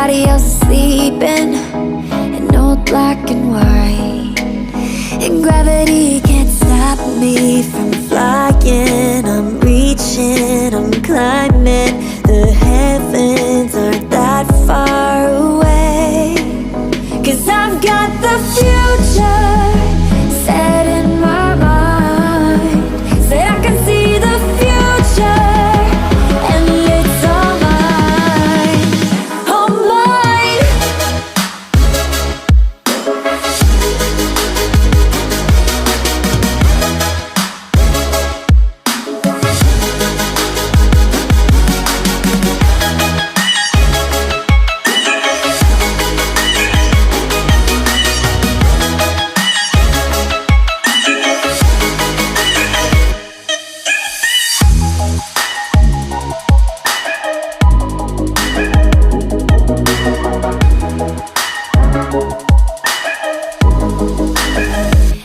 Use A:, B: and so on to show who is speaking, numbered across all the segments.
A: everybody else is sleeping in old black and white, and gravity can't stop me from flying. I'm reaching, I'm climbing. The heavens aren't that far away, 'cause I've got the future set in my mind. Say I can see the future, and it's all mine, all mine.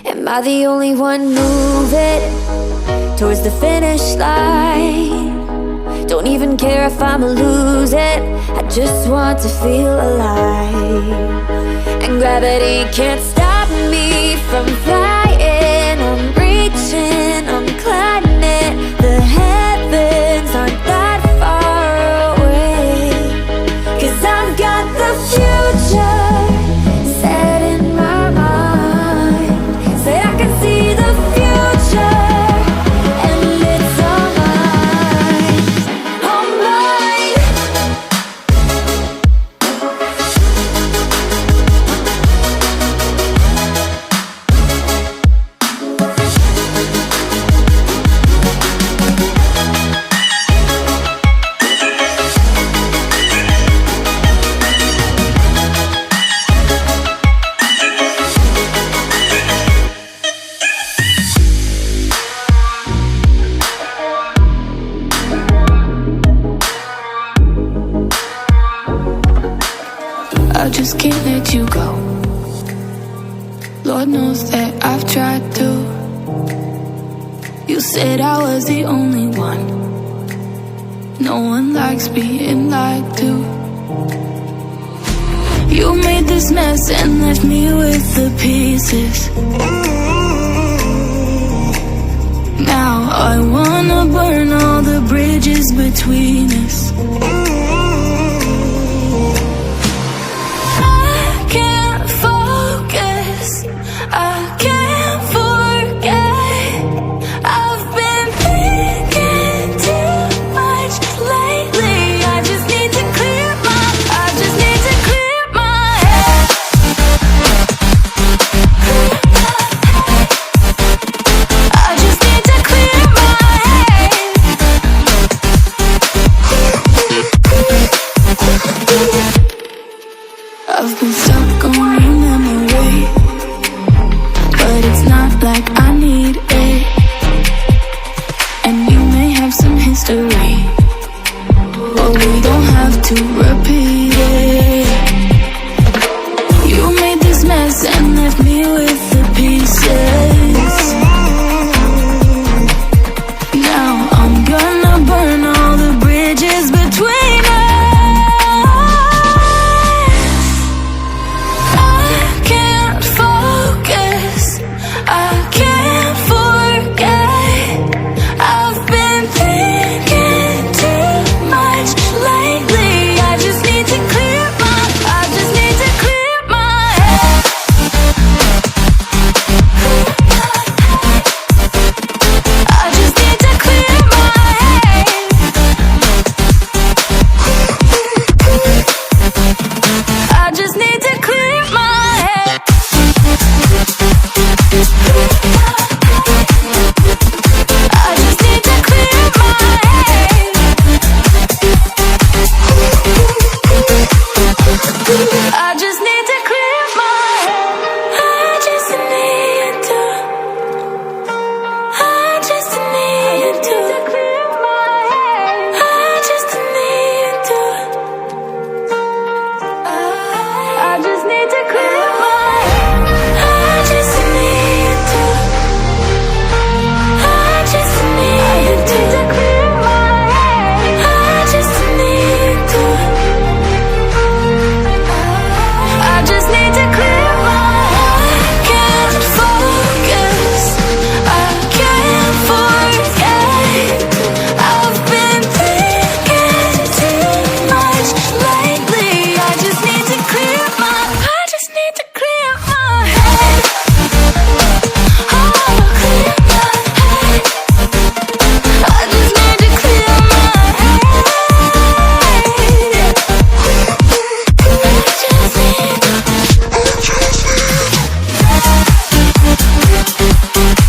A: Am I the only one moving towards the finish line? Don't even care if I'ma lose it, I just want to feel alive. And gravity can't stop me from flying. I'm reaching, I'm climbing. The heavens aren't that far away, 'cause I've got the future set in my mind. Say I can see the future, and it's all mine, all mine.
B: I just can't let you go. Lord knows that I've tried to. You said I was the only one. No one likes being lied to. You made this mess and left me with the pieces. Now I wanna burn all the bridges between us.